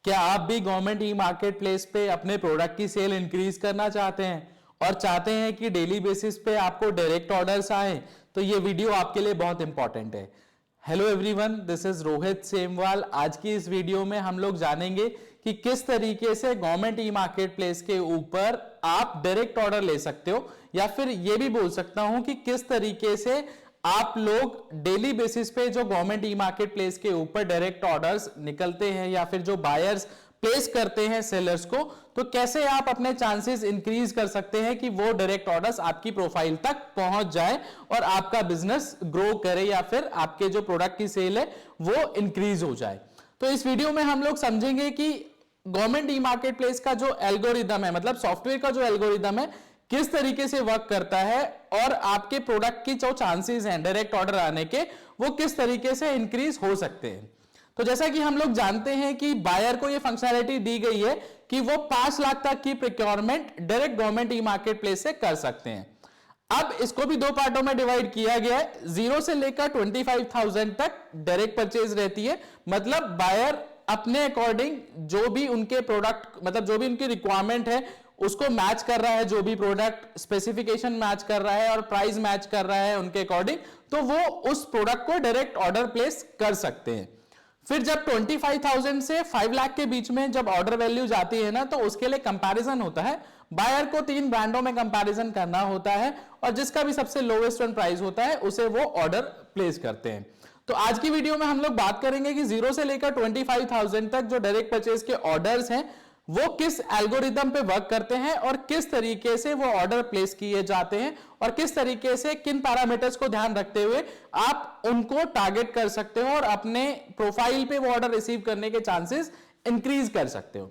क्या आप भी गवर्नमेंट ई मार्केट प्लेस पे अपने प्रोडक्ट की सेल इंक्रीज करना चाहते हैं और चाहते हैं कि डेली बेसिस पे आपको डायरेक्ट ऑर्डर्स आए? तो ये वीडियो आपके लिए बहुत इंपॉर्टेंट है। Hello everyone, this is Rohit Semwal. आज की इस वीडियो में हम लोग जानेंगे कि किस तरीके से गवर्नमेंट ई मार्केट प्लेस के ऊपर आप डायरेक्ट ऑर्डर ले सकते हो, या फिर ये भी बोल सकता हूं कि किस तरीके से आप लोग डेली बेसिस पे जो गवर्नमेंट ई मार्केट प्लेस के ऊपर डायरेक्ट ऑर्डर्स निकलते हैं या फिर जो बायर्स प्लेस करते हैं सेलर्स को, तो कैसे आप अपने चांसेस इंक्रीज कर सकते हैं कि वो डायरेक्ट ऑर्डर्स आपकी प्रोफाइल तक पहुंच जाए और आपका बिजनेस ग्रो करे या फिर आपके जो प्रोडक्ट की सेल है वो इंक्रीज हो जाए। तो इस वीडियो में हम लोग समझेंगे कि गवर्नमेंट ई मार्केट प्लेस का जो एल्गोरिदम है, मतलब सॉफ्टवेयर का जो एल्गोरिदम है, किस तरीके से वर्क करता है और आपके प्रोडक्ट की जो चांसेस हैं डायरेक्ट ऑर्डर आने के, वो किस तरीके से इंक्रीज हो सकते हैं। तो जैसा कि हम लोग जानते हैं कि बायर को ये फंक्शनैलिटी दी गई है कि वो 5 लाख तक की procurement direct government e market place से कर सकते हैं। अब इसको भी 2 पार्टों में डिवाइड किया गया है। 0 से लेकर 25,000 तक डायरेक्ट परचेज रहती है, मतलब बायर अपने अकॉर्डिंग जो भी उनके प्रोडक्ट, मतलब जो भी उनकी रिक्वायरमेंट है उसको मैच कर रहा है, जो भी प्रोडक्ट स्पेसिफिकेशन मैच कर रहा है और प्राइस मैच कर रहा है उनके अकॉर्डिंग, तो वो उस प्रोडक्ट को डायरेक्ट ऑर्डर प्लेस कर सकते हैं। फिर जब 25,000 से 5 लाख के बीच में जब ऑर्डर वैल्यू जाती है ना, तो उसके लिए कंपैरिजन होता है। बायर को 3 ब्रांडों में कंपैरिजन करना होता है और जिसका भी सबसे लोवेस्ट वन प्राइस होता है उसे वो ऑर्डर प्लेस करते हैं। तो आज की वीडियो में हम लोग बात करेंगे कि 0 से लेकर 25,000 तक जो डायरेक्ट परचेज के ऑर्डर्स हैं वो किस एल्गोरिदम पे वर्क करते हैं और किस तरीके से वो ऑर्डर प्लेस किए जाते हैं और किस तरीके से किन पैरामीटर्स को ध्यान रखते हुए आप उनको टारगेट कर सकते हो और अपने प्रोफाइल पे वो ऑर्डर रिसीव करने के चांसेस इंक्रीज कर सकते हो।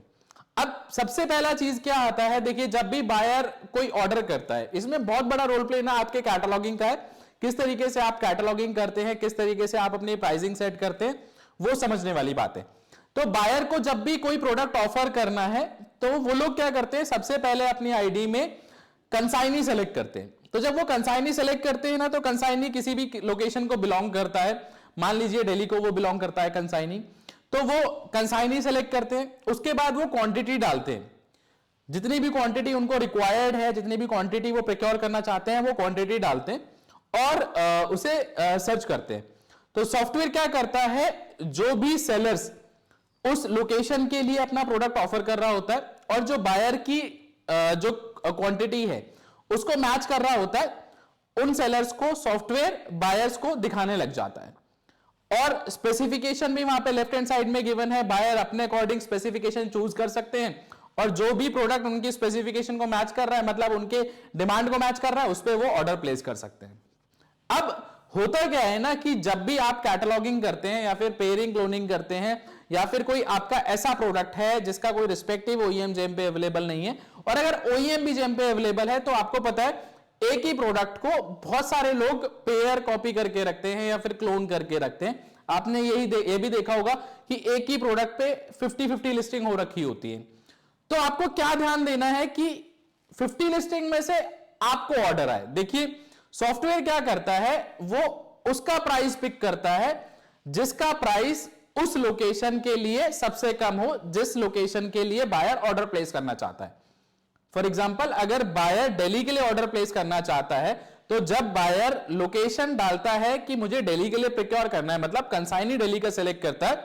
अब सबसे पहला चीज क्या आता है, देखिए जब भी बायर कोई ऑर्डर करता है, इसमें बहुत बड़ा रोल प्ले ना आपके कैटलॉगिंग का है। किस तरीके से आप कैटलॉगिंग करते हैं, किस तरीके से आप अपनी प्राइसिंग सेट करते हैं, वो समझने वाली बात है। तो बायर को जब भी कोई प्रोडक्ट ऑफर करना है तो वो लोग क्या करते हैं, सबसे पहले अपनी आईडी में कंसाइनी सेलेक्ट करते हैं। तो जब वो कंसाइनी सेलेक्ट करते हैं ना, तो कंसाइनी किसी भी लोकेशन को बिलोंग करता है। मान लीजिए दिल्ली को वो बिलोंग करता है कंसाइनी, तो वो कंसाइनी सेलेक्ट करते हैं। उसके बाद वो क्वांटिटी डालते हैं, जितनी भी क्वांटिटी उनको रिक्वायर्ड है, जितनी भी क्वांटिटी वो प्रोक्योर करना चाहते हैं वो क्वांटिटी डालते हैं और उसे सर्च करते हैं। तो सॉफ्टवेयर क्या करता है, जो भी सेलर्स उस लोकेशन के लिए अपना प्रोडक्ट ऑफर कर रहा होता है और जो बायर की जो क्वांटिटी है उसको मैच कर रहा होता है, उन सेलर्स को सॉफ्टवेयर बायर्स को दिखाने लग जाता है। और स्पेसिफिकेशन भी वहां पे लेफ्ट हैंड साइड में गिवन है। बायर अपने अकॉर्डिंग स्पेसिफिकेशन चूज कर सकते हैं और जो भी प्रोडक्ट उनकी स्पेसिफिकेशन को मैच कर रहा है, मतलब उनके डिमांड को मैच कर रहा है, उस पर वो ऑर्डर प्लेस कर सकते हैं। अब होता क्या है ना कि जब भी आप कैटलॉगिंग करते हैं या फिर पेयरिंग क्लोनिंग करते हैं या फिर कोई आपका ऐसा प्रोडक्ट है जिसका कोई रिस्पेक्टिव ओईएम जेम पे अवेलेबल नहीं है, और अगर ओईएम भी जेम पे अवेलेबल है, तो आपको पता है एक ही प्रोडक्ट को बहुत सारे लोग पेयर कॉपी करके रखते हैं या फिर क्लोन करके रखते हैं। आपने ये भी देखा होगा कि एक ही प्रोडक्ट पे 50-50 लिस्टिंग हो रखी होती है। तो आपको क्या ध्यान देना है कि 50 लिस्टिंग में से आपको ऑर्डर आए। देखिए सॉफ्टवेयर क्या करता है, वो उसका प्राइस पिक करता है जिसका प्राइस उस लोकेशन के लिए सबसे कम हो, जिस लोकेशन के लिए बायर ऑर्डर प्लेस करना चाहता है। फॉर एग्जांपल, अगर बायर दिल्ली के लिए ऑर्डर प्लेस करना चाहता है, तो जब बायर लोकेशन डालता है कि मुझे दिल्ली के लिए प्रोक्योर करना है, मतलब कंसाइनी दिल्ली का सिलेक्ट करता है,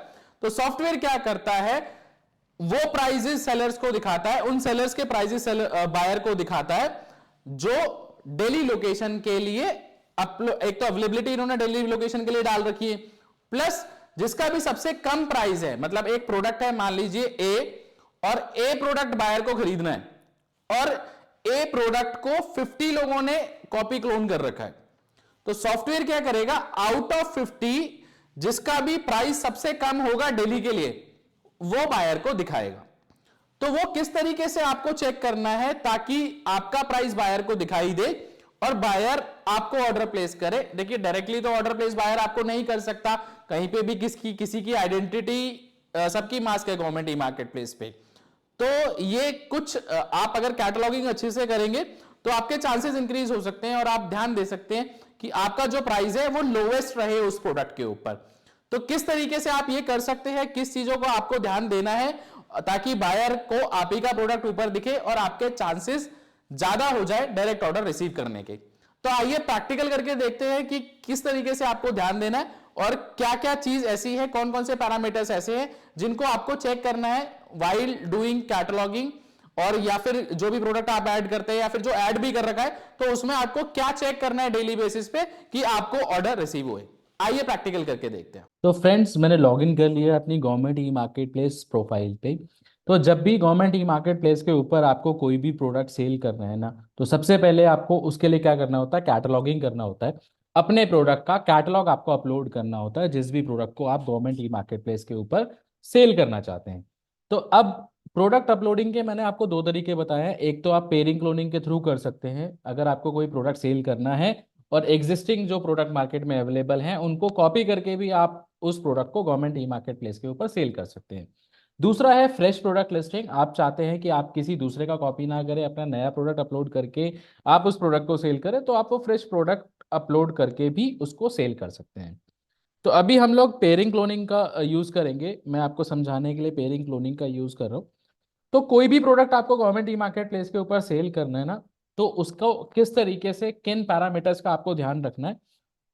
तो सॉफ्टवेयर क्या करता है, वो प्राइजेस सेलर्स को दिखाता है, उन सेलर्स के प्राइजेस बायर को दिखाता है जो दिल्ली लोकेशन के लिए एक तो अवेलेबिलिटी इन्होंने दिल्ली लोकेशन के लिए डाल रखी है, प्लस जिसका भी सबसे कम प्राइस है। मतलब एक प्रोडक्ट है, मान लीजिए ए, और ए प्रोडक्ट बायर को खरीदना है और ए प्रोडक्ट को 50 लोगों ने कॉपी क्लोन कर रखा है, तो सॉफ्टवेयर क्या करेगा, आउट ऑफ 50 जिसका भी प्राइस सबसे कम होगा दिल्ली के लिए, वो बायर को दिखाएगा। तो वो किस तरीके से आपको चेक करना है ताकि आपका प्राइस बायर को दिखाई दे और बायर आपको ऑर्डर प्लेस करे। देखिए डायरेक्टली तो ऑर्डर प्लेस बायर आपको नहीं कर सकता, कहीं पे भी किसी की आइडेंटिटी सबकी मास्क है गवर्नमेंट ई मार्केट प्लेस पे। तो ये कुछ आप अगर कैटलॉगिंग अच्छे से करेंगे तो आपके चांसेस इंक्रीज हो सकते हैं और आप ध्यान दे सकते हैं कि आपका जो प्राइस है वो लोवेस्ट रहे उस प्रोडक्ट के ऊपर। तो किस तरीके से आप ये कर सकते हैं, किस चीजों को आपको ध्यान देना है ताकि बायर को आप ही का प्रोडक्ट ऊपर दिखे और आपके चांसेस ज्यादा हो जाए डायरेक्ट ऑर्डर रिसीव करने के। तो आइए प्रैक्टिकल करके देखते हैं कि किस तरीके से आपको ध्यान देना है और क्या क्या चीज ऐसी है, कौन कौन से पैरामीटर्स ऐसे हैं जिनको आपको चेक करना है वाइल डूइंग कैटलॉगिंग, और या फिर जो भी प्रोडक्ट आप ऐड करते हैं या फिर जो ऐड भी कर रखा है तो उसमें आपको क्या चेक करना है डेली बेसिस पे कि आपको ऑर्डर रिसीव हुए। आइए प्रैक्टिकल करके देखते हैं। तो फ्रेंड्स, मैंने लॉगिन कर लिया अपनी government e market place profile पे। तो जब भी गवर्नमेंट ई मार्केट प्लेस के ऊपर आपको कोई भी प्रोडक्ट सेल करना है ना, तो सबसे पहले आपको उसके लिए क्या करना होता है, कैटलॉगिंग करना होता है। अपने प्रोडक्ट का कैटलॉग आपको अपलोड करना होता है जिस भी प्रोडक्ट को आप गवर्नमेंट ई मार्केट प्लेस के ऊपर सेल करना चाहते हैं। तो अब प्रोडक्ट अपलोडिंग के मैंने आपको दो तरीके बताए हैं। एक तो आप पेयरिंग क्लोनिंग के थ्रू कर सकते हैं, अगर आपको कोई प्रोडक्ट सेल करना है और एग्जिस्टिंग जो प्रोडक्ट मार्केट में अवेलेबल हैं उनको कॉपी करके भी आप उस प्रोडक्ट को गवर्नमेंट ई मार्केट प्लेस के ऊपर सेल कर सकते हैं। दूसरा है फ्रेश प्रोडक्ट लिस्टिंग। आप चाहते हैं कि आप किसी दूसरे का कॉपी ना करें, अपना नया प्रोडक्ट अपलोड करके आप उस प्रोडक्ट को सेल करें, तो आप वो फ्रेश प्रोडक्ट अपलोड करके भी उसको सेल कर सकते हैं। तो अभी हम लोग पेयरिंग क्लोनिंग का यूज करेंगे। मैं आपको समझाने के लिए पेयरिंग क्लोनिंग का यूज कर रहा हूँ। तो कोई भी प्रोडक्ट आपको गवर्नमेंट ई मार्केट प्लेस के ऊपर सेल करना है ना, तो उसको किस तरीके से किन पैरामीटर्स का आपको ध्यान रखना है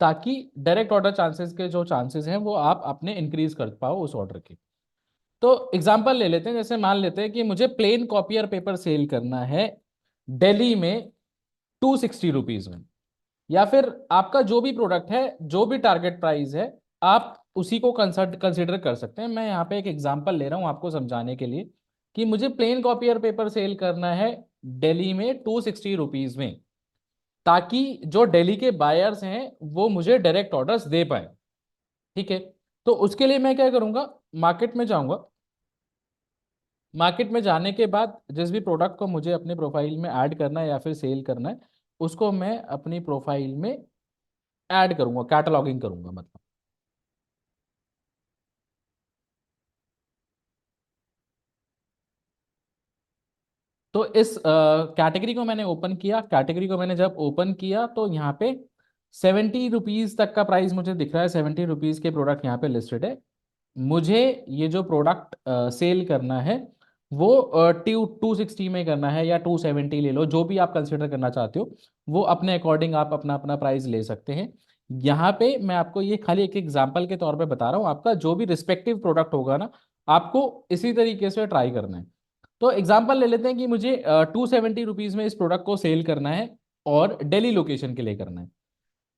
ताकि डायरेक्ट ऑर्डर चांसेस के जो चांसेस हैं वो आप अपने इंक्रीज कर पाओ उस ऑर्डर के। तो एग्जांपल ले लेते हैं, जैसे मान लेते हैं कि मुझे प्लेन कॉपियर पेपर सेल करना है दिल्ली में 260 रुपीज में, या फिर आपका जो भी प्रोडक्ट है, जो भी टारगेट प्राइस है, आप उसी को कंसिडर कर सकते हैं। मैं यहाँ पे एक एग्जांपल ले रहा हूँ आपको समझाने के लिए कि मुझे प्लेन कॉपियर पेपर सेल करना है दिल्ली में 260 रुपीज में, ताकि जो दिल्ली के बायर्स हैं वो मुझे डायरेक्ट ऑर्डर्स दे पाए। ठीक है, तो उसके लिए मैं क्या करूंगा, मार्केट में जाऊंगा। मार्केट में जाने के बाद जिस भी प्रोडक्ट को मुझे अपने प्रोफाइल में ऐड करना है या फिर सेल करना है, उसको मैं अपनी प्रोफाइल में ऐड करूंगा, कैटलॉगिंग करूंगा मतलब। तो इस कैटेगरी को मैंने ओपन किया। कैटेगरी को मैंने जब ओपन किया तो यहाँ पे 70 रुपीज तक का प्राइस मुझे दिख रहा है। 70 रुपीज के प्रोडक्ट यहाँ पे लिस्टेड है। मुझे ये जो प्रोडक्ट सेल करना है वो 260 में करना है या 270 ले लो, जो भी आप कंसिडर करना चाहते हो वो अपने अकॉर्डिंग आप अपना अपना प्राइस ले सकते हैं। यहाँ पे मैं आपको ये खाली एक एग्जांपल के तौर पे बता रहा हूँ। आपका जो भी रिस्पेक्टिव प्रोडक्ट होगा ना, आपको इसी तरीके से ट्राई करना है। तो एग्जांपल ले लेते हैं कि मुझे 270 रुपीज में इस प्रोडक्ट को सेल करना है और दिल्ली लोकेशन के लिए करना है।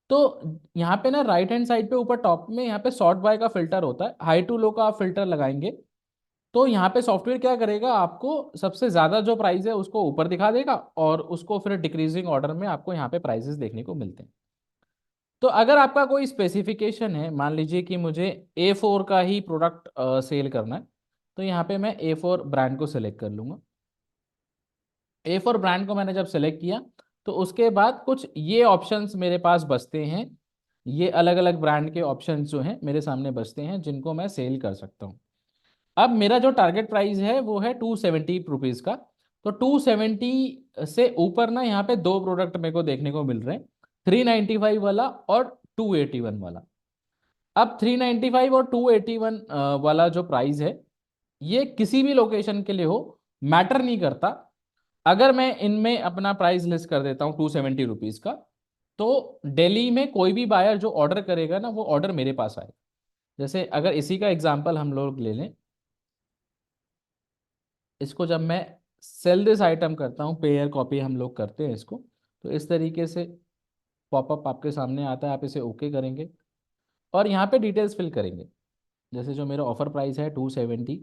तो यहाँ पे ना राइट हैंड साइड पे ऊपर टॉप में यहाँ पे सॉर्ट बाय का फिल्टर होता है। हाई टू लो का आप फिल्टर लगाएंगे तो यहाँ पे सॉफ्टवेयर क्या करेगा, आपको सबसे ज्यादा जो प्राइस है उसको ऊपर दिखा देगा और उसको फिर डिक्रीजिंग ऑर्डर में आपको यहाँ पे प्राइसेस देखने को मिलते हैं। तो अगर आपका कोई स्पेसिफिकेशन है, मान लीजिए कि मुझे A4 का ही प्रोडक्ट सेल करना है, तो यहाँ पे मैं A4 ब्रांड को सिलेक्ट कर लूंगा। A4 ब्रांड को मैंने जब सेलेक्ट किया तो उसके बाद कुछ ये ऑप्शंस मेरे पास बचते हैं। ये अलग अलग ब्रांड के ऑप्शंस जो हैं मेरे सामने बचते हैं जिनको मैं सेल कर सकता हूँ। अब मेरा जो टारगेट प्राइस है वो है 270 रुपीज का। तो 270 से ऊपर ना यहाँ पे दो प्रोडक्ट मेरे को देखने को मिल रहे हैं, 395 वाला और 281 वाला। अब 395 और 281 वाला जो प्राइस है ये किसी भी लोकेशन के लिए हो, मैटर नहीं करता। अगर मैं इनमें अपना प्राइस लिस्ट कर देता हूँ 270 रुपीज का, तो दिल्ली में कोई भी बायर जो ऑर्डर करेगा ना वो ऑर्डर मेरे पास आएगा। जैसे अगर इसी का एग्जांपल हम लोग ले लें, इसको जब मैं सेल दिस आइटम करता हूँ, पेयर कॉपी हम लोग करते हैं इसको, तो इस तरीके से पॉपअप आपके सामने आता है। आप इसे ओके करेंगे और यहाँ पे डिटेल्स फिल करेंगे। जैसे जो मेरा ऑफर प्राइस है 270,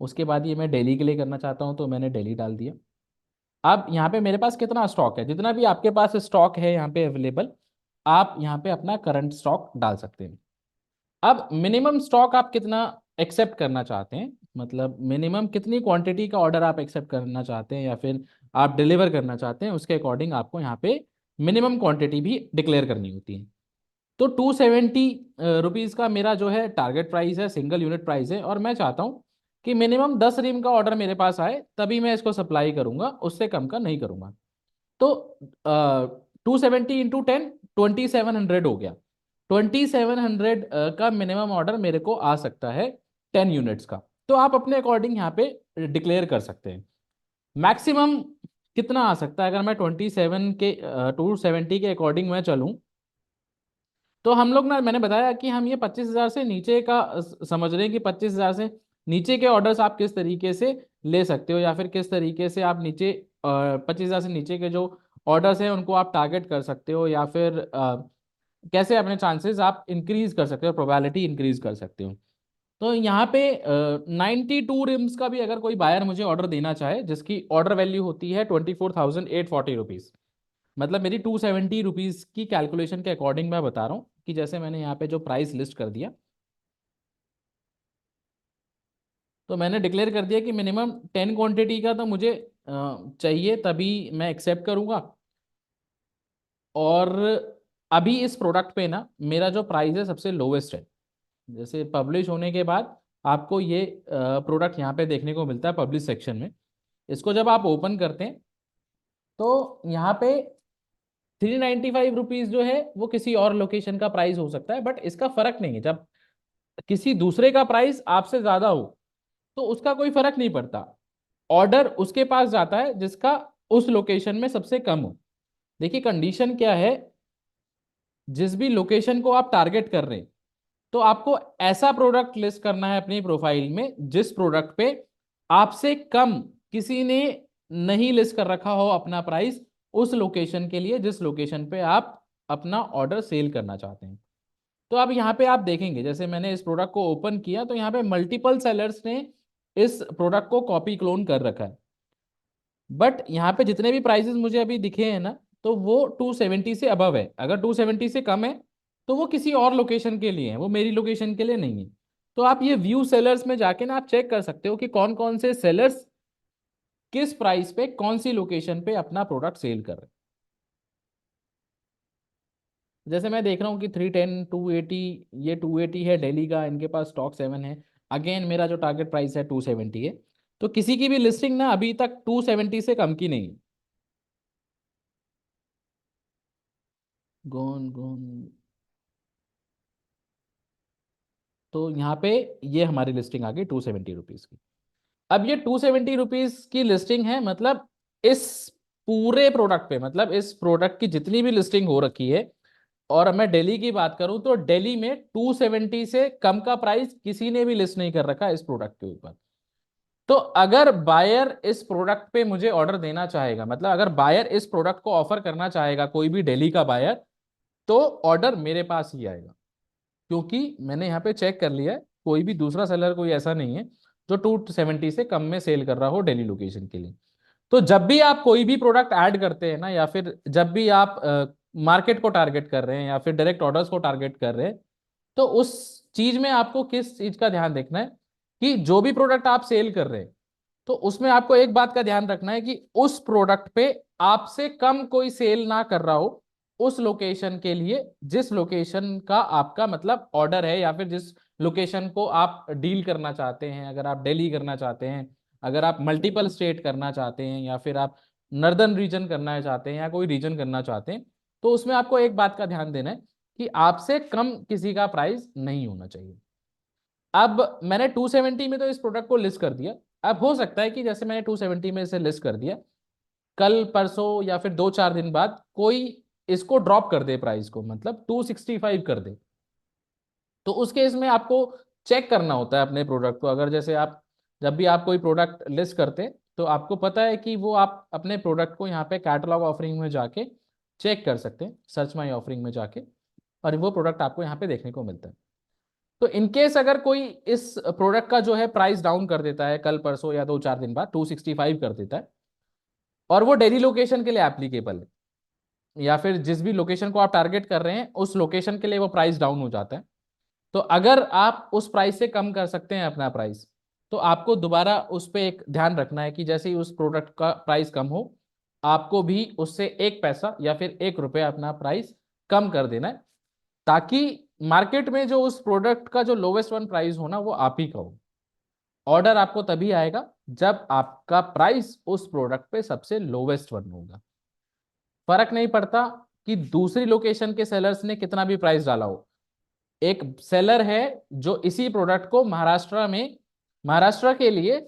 उसके बाद ये मैं डेली के लिए करना चाहता हूँ तो मैंने डेली डाल दिया। अब यहाँ पे मेरे पास कितना स्टॉक है, जितना भी आपके पास स्टॉक है यहाँ पे अवेलेबल, आप यहाँ पे अपना करंट स्टॉक डाल सकते हैं। अब मिनिमम स्टॉक आप कितना एक्सेप्ट करना चाहते हैं, मतलब मिनिमम कितनी क्वांटिटी का ऑर्डर आप एक्सेप्ट करना चाहते हैं या फिर आप डिलीवर करना चाहते हैं, उसके अकॉर्डिंग आपको यहाँ पे मिनिमम क्वांटिटी भी डिक्लेयर करनी होती है। तो 270 रुपीज़ का मेरा जो है टारगेट प्राइस है, सिंगल यूनिट प्राइस है, और मैं चाहता हूँ कि मिनिमम 10 रिम का ऑर्डर मेरे पास आए तभी मैं इसको सप्लाई करूंगा, उससे कम का नहीं करूंगा। तो 270 × 10 2700 हो गया। 2700 का मिनिमम ऑर्डर मेरे को आ सकता है 10 यूनिट्स का। तो आप अपने अकॉर्डिंग यहाँ पे डिक्लेयर कर सकते हैं। मैक्सिमम कितना आ सकता है, अगर मैं 270 के अकॉर्डिंग मैं चलूं, तो हम लोग ना, मैंने बताया कि हम ये 25,000 से नीचे का समझ रहे हैं कि 25,000 से नीचे के ऑर्डर्स आप किस तरीके से ले सकते हो, या फिर किस तरीके से आप नीचे 25,000 से नीचे के जो ऑर्डर्स हैं उनको आप टारगेट कर सकते हो, या फिर कैसे अपने चांसेस आप इंक्रीज कर सकते हो, प्रोबेबिलिटी इंक्रीज कर सकते हो। तो यहाँ पे 92 रिम्स का भी अगर कोई बायर मुझे ऑर्डर देना चाहे, जिसकी ऑर्डर वैल्यू होती है 24,840 रुपीज़, मतलब मेरी 270 रुपीज़ की कैलकुलेशन के अकॉर्डिंग मैं बता रहा हूँ कि जैसे मैंने यहाँ पे जो प्राइस लिस्ट कर दिया, तो मैंने डिक्लेयर कर दिया कि मिनिमम 10 क्वांटिटी का तो मुझे चाहिए, तभी मैं एक्सेप्ट करूँगा। और अभी इस प्रोडक्ट पे ना मेरा जो प्राइस है सबसे लोवेस्ट है। जैसे पब्लिश होने के बाद आपको ये प्रोडक्ट यहाँ पे देखने को मिलता है पब्लिश सेक्शन में। इसको जब आप ओपन करते हैं तो यहाँ पे 395 रुपीज जो है वो किसी और लोकेशन का प्राइस हो सकता है, बट इसका फर्क नहीं है। जब किसी दूसरे का प्राइस आपसे ज्यादा हो तो उसका कोई फर्क नहीं पड़ता, ऑर्डर उसके पास जाता है जिसका उस लोकेशन में सबसे कम हो। देखिए कंडीशन क्या है, जिस भी लोकेशन को आप टारगेट कर रहे हैं, तो आपको ऐसा प्रोडक्ट लिस्ट करना है अपनी प्रोफाइल में जिस प्रोडक्ट पे आपसे कम किसी ने नहीं लिस्ट कर रखा हो अपना प्राइस, उस लोकेशन के लिए जिस लोकेशन पे आप अपना ऑर्डर सेल करना चाहते हैं। तो अब यहाँ पे आप देखेंगे, जैसे मैंने इस प्रोडक्ट को ओपन किया तो यहाँ पे मल्टीपल सेलर्स ने इस प्रोडक्ट को कॉपी क्लोन कर रखा है, बट यहाँ पे जितने भी प्राइसेस मुझे अभी दिखे हैं ना, तो वो 270 से अबव है। अगर 270 से कम है तो वो किसी और लोकेशन के लिए है, वो मेरी लोकेशन के लिए नहीं है। तो आप ये व्यू सेलर्स में जाके ना आप चेक कर सकते हो कि कौन कौन से सेलर्स किस प्राइस पे कौन सी लोकेशन पे अपना प्रोडक्ट सेल कर रहे हैं। जैसे मैं देख रहा हूँ कि 310, 280, ये 280 है दिल्ली का, इनके पास स्टॉक 7 है। अगेन मेरा जो टारगेट प्राइस है 270 है, तो किसी की भी लिस्टिंग ना अभी तक 270 से कम की नहीं है। गोन गोन, तो यहाँ पे ये हमारी लिस्टिंग आ गई 270 रुपीज की। अब ये 270 रुपीज की लिस्टिंग है, मतलब इस पूरे प्रोडक्ट पे, मतलब इस प्रोडक्ट की जितनी भी लिस्टिंग हो रखी है, और मैं दिल्ली की बात करूं तो दिल्ली में 270 से कम का प्राइस किसी ने भी लिस्ट नहीं कर रखा इस प्रोडक्ट के ऊपर। तो अगर बायर इस प्रोडक्ट पे मुझे ऑर्डर देना चाहेगा, मतलब अगर बायर इस प्रोडक्ट को ऑफर करना चाहेगा, कोई भी दिल्ली का बायर, तो ऑर्डर मेरे पास ही आएगा। क्योंकि मैंने यहाँ पे चेक कर लिया है, कोई भी दूसरा सेलर कोई ऐसा नहीं है जो 270 से कम में सेल कर रहा हो दिल्ली लोकेशन के लिए। तो जब भी आप कोई भी प्रोडक्ट ऐड करते हैं ना, या फिर जब भी आप मार्केट को टारगेट कर रहे हैं या फिर डायरेक्ट ऑर्डर्स को टारगेट कर रहे हैं, तो उस चीज में आपको किस चीज का ध्यान देखना है कि जो भी प्रोडक्ट आप सेल कर रहे हैं, तो उसमें आपको एक बात का ध्यान रखना है कि उस प्रोडक्ट पे आपसे कम कोई सेल ना कर रहा हो उस लोकेशन के लिए, जिस लोकेशन का आपका मतलब ऑर्डर है, या फिर जिस लोकेशन को आप डील करना चाहते हैं। अगर आप दिल्ली करना चाहते हैं, अगर आप मल्टीपल स्टेट करना चाहते हैं, या फिर आप नॉर्दर्न रीजन करना चाहते हैं, या कोई रीजन करना चाहते हैं, तो उसमें आपको एक बात का ध्यान देना है कि आपसे कम किसी का प्राइस नहीं होना चाहिए। अब मैंने 270 में तो इस प्रोडक्ट को लिस्ट कर दिया। अब हो सकता है कि जैसे मैंने 270 में इसे लिस्ट कर दिया, कल परसों या फिर 2-4 दिन बाद कोई इसको ड्रॉप कर दे, प्राइस को मतलब 265 कर दे, तो उस केस में आपको चेक करना होता है अपने प्रोडक्ट को। अगर जैसे आप जब भी आप कोई प्रोडक्ट लिस्ट करते हैं, तो आपको पता है कि वो आप अपने प्रोडक्ट को यहाँ पे कैटलॉग ऑफरिंग में जाके चेक कर सकते हैं, सर्च माई ऑफरिंग में जाके, और वो प्रोडक्ट आपको यहाँ पे देखने को मिलता है। तो इनकेस अगर कोई इस प्रोडक्ट का जो है प्राइस डाउन कर देता है कल परसों या 2-4 दिन बाद, 265 कर देता है, और वो डेली लोकेशन के लिए एप्लीकेबल है, या फिर जिस भी लोकेशन को आप टारगेट कर रहे हैं उस लोकेशन के लिए वो प्राइस डाउन हो जाता है, तो अगर आप उस प्राइस से कम कर सकते हैं अपना प्राइस, तो आपको दोबारा उस पर एक ध्यान रखना है कि जैसे ही उस प्रोडक्ट का प्राइस कम हो, आपको भी उससे 1 पैसा या फिर 1 रुपया अपना प्राइस कम कर देना है, ताकि मार्केट में जो उस प्रोडक्ट का जो लोवेस्ट वन प्राइस हो ना, वो आप ही का हो। ऑर्डर आपको तभी आएगा जब आपका प्राइस उस प्रोडक्ट पे सबसे लोवेस्ट वन होगा। फर्क नहीं पड़ता कि दूसरी लोकेशन के सेलर्स ने कितना भी प्राइस डाला हो। एक सेलर है जो इसी प्रोडक्ट को महाराष्ट्र में महाराष्ट्र के लिए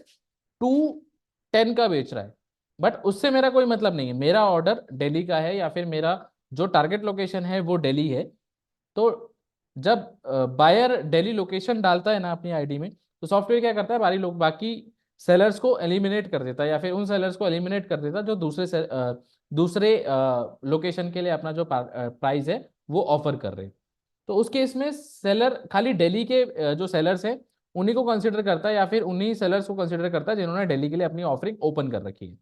210 का बेच रहा है, बट उससे मेरा कोई मतलब नहीं है, मेरा ऑर्डर दिल्ली का है या फिर मेरा जो टारगेट लोकेशन है वो दिल्ली है। तो जब बायर दिल्ली लोकेशन डालता है ना अपनी आईडी में, तो सॉफ्टवेयर क्या करता है, बाकी सेलर्स को एलिमिनेट कर देता है, या फिर उन सेलर्स को एलिमिनेट कर देता है जो दूसरे लोकेशन के लिए अपना जो प्राइस है वो ऑफर कर रहे हैं। तो उस केस में सेलर खाली दिल्ली के जो सेलर्स हैं उन्हीं को कंसिडर करता है, या फिर उन्हीं सेलर्स को कंसिडर करता है जिन्होंने दिल्ली के लिए अपनी ऑफरिंग ओपन कर रखी है।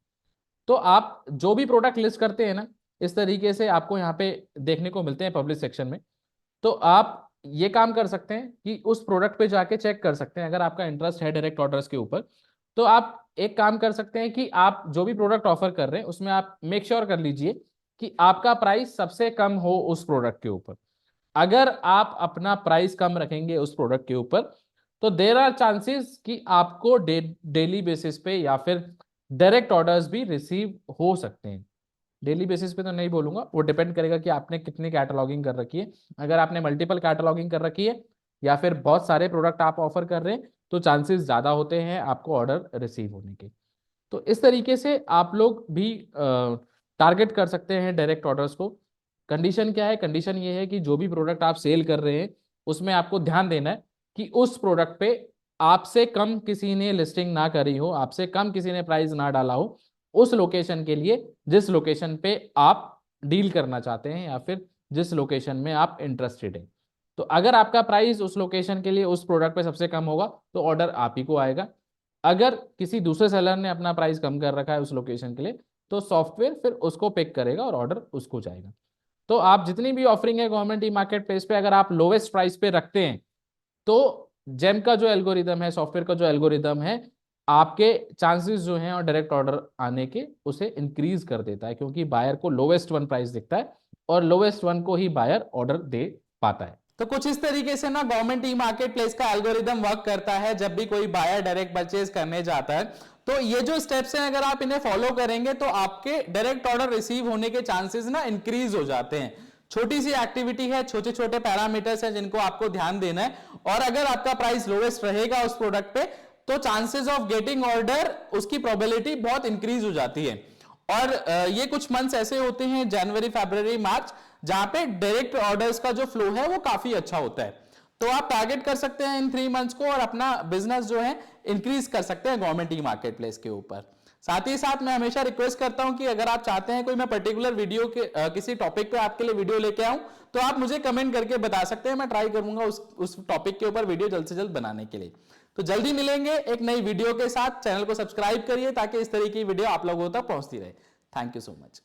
तो आप जो भी प्रोडक्ट लिस्ट करते हैं ना, इस तरीके से आपको यहाँ पे देखने को मिलते हैं पब्लिश सेक्शन में। तो आप ये काम कर सकते हैं कि उस प्रोडक्ट पे जाके चेक कर सकते हैं, अगर आपका इंटरेस्ट है डायरेक्ट ऑर्डर्स के ऊपर, तो आप एक काम कर सकते हैं कि आप जो भी प्रोडक्ट ऑफर कर रहे हैं उसमें आप मेक श्योर कर लीजिए कि आपका प्राइस सबसे कम हो उस प्रोडक्ट के ऊपर। अगर आप अपना प्राइस कम रखेंगे उस प्रोडक्ट के ऊपर, तो देयर आर चांसेस कि आपको डेली बेसिस पे या फिर डायरेक्ट ऑर्डर्स भी रिसीव हो सकते हैं। डेली बेसिस पे तो नहीं बोलूंगा, वो डिपेंड करेगा कि आपने कितनी कैटलॉगिंग कर रखी है। अगर आपने मल्टीपल कैटलॉगिंग कर रखी है या फिर बहुत सारे प्रोडक्ट आप ऑफर कर रहे हैं, तो चांसेस ज़्यादा होते हैं आपको ऑर्डर रिसीव होने के। तो इस तरीके से आप लोग भी टारगेट कर सकते हैं डायरेक्ट ऑर्डर्स को। कंडीशन क्या है, कंडीशन ये है कि जो भी प्रोडक्ट आप सेल कर रहे हैं उसमें आपको ध्यान देना है कि उस प्रोडक्ट पे आपसे कम किसी ने लिस्टिंग ना करी हो, आपसे कम किसी ने प्राइस ना डाला हो उस लोकेशन के लिए जिस लोकेशन पे आप डील करना चाहते हैं या फिर जिस लोकेशन में आप इंटरेस्टेड हैं। तो अगर आपका प्राइस उस लोकेशन के लिए उस प्रोडक्ट पे सबसे कम होगा तो ऑर्डर आप ही को आएगा। अगर किसी दूसरे सेलर ने अपना प्राइस कम कर रखा है उस लोकेशन के लिए, तो सॉफ्टवेयर फिर उसको पिक करेगा और ऑर्डर उसको जाएगा। तो आप जितनी भी ऑफरिंग है गवर्नमेंट ई मार्केट प्लेस पे, अगर आप लोवेस्ट प्राइस पे रखते हैं तो जेम का जो एल्गोरिदम है, सॉफ्टवेयर का जो एल्गोरिदम है, आपके चांसेस जो हैं और डायरेक्ट ऑर्डर आने के उसे इंक्रीज कर देता है, क्योंकि बायर को लोवेस्ट वन प्राइस दिखता है और लोवेस्ट वन को ही बायर ऑर्डर दे पाता है। तो कुछ इस तरीके से ना गवर्नमेंट ई मार्केट प्लेस का एल्गोरिदम वर्क करता है। जब भी कोई बायर डायरेक्ट परचेज करने जाता है तो ये जो स्टेप्स हैं अगर आप इन्हें फॉलो करेंगे तो आपके डायरेक्ट ऑर्डर रिसीव होने के चांसेस ना इंक्रीज हो जाते हैं। छोटी सी एक्टिविटी है, छोटे छोटे पैरामीटर्स हैं जिनको आपको ध्यान देना है, और अगर आपका प्राइस लोवेस्ट रहेगा उस प्रोडक्ट पे तो चांसेस ऑफ गेटिंग ऑर्डर, उसकी प्रोबेबिलिटी बहुत इंक्रीज हो जाती है। और ये कुछ मंथ्स ऐसे होते हैं जनवरी, फरवरी, मार्च, जहां पे डायरेक्ट ऑर्डर्स का जो फ्लो है वो काफी अच्छा होता है। तो आप टारगेट कर सकते हैं इन 3 मंथ्स को और अपना बिजनेस जो है इंक्रीज कर सकते हैं गवर्नमेंट ई मार्केट प्लेस के ऊपर। साथ ही साथ मैं हमेशा रिक्वेस्ट करता हूं कि अगर आप चाहते हैं कोई मैं पर्टिकुलर वीडियो के किसी टॉपिक पे आपके लिए वीडियो लेके आऊं तो आप मुझे कमेंट करके बता सकते हैं, मैं ट्राई करूंगा उस टॉपिक के ऊपर वीडियो जल्द से जल्द बनाने के लिए। तो जल्दी मिलेंगे एक नई वीडियो के साथ। चैनल को सब्सक्राइब करिए ताकि इस तरह की वीडियो आप लोगों तक पहुंचती रहे। Thank you so much.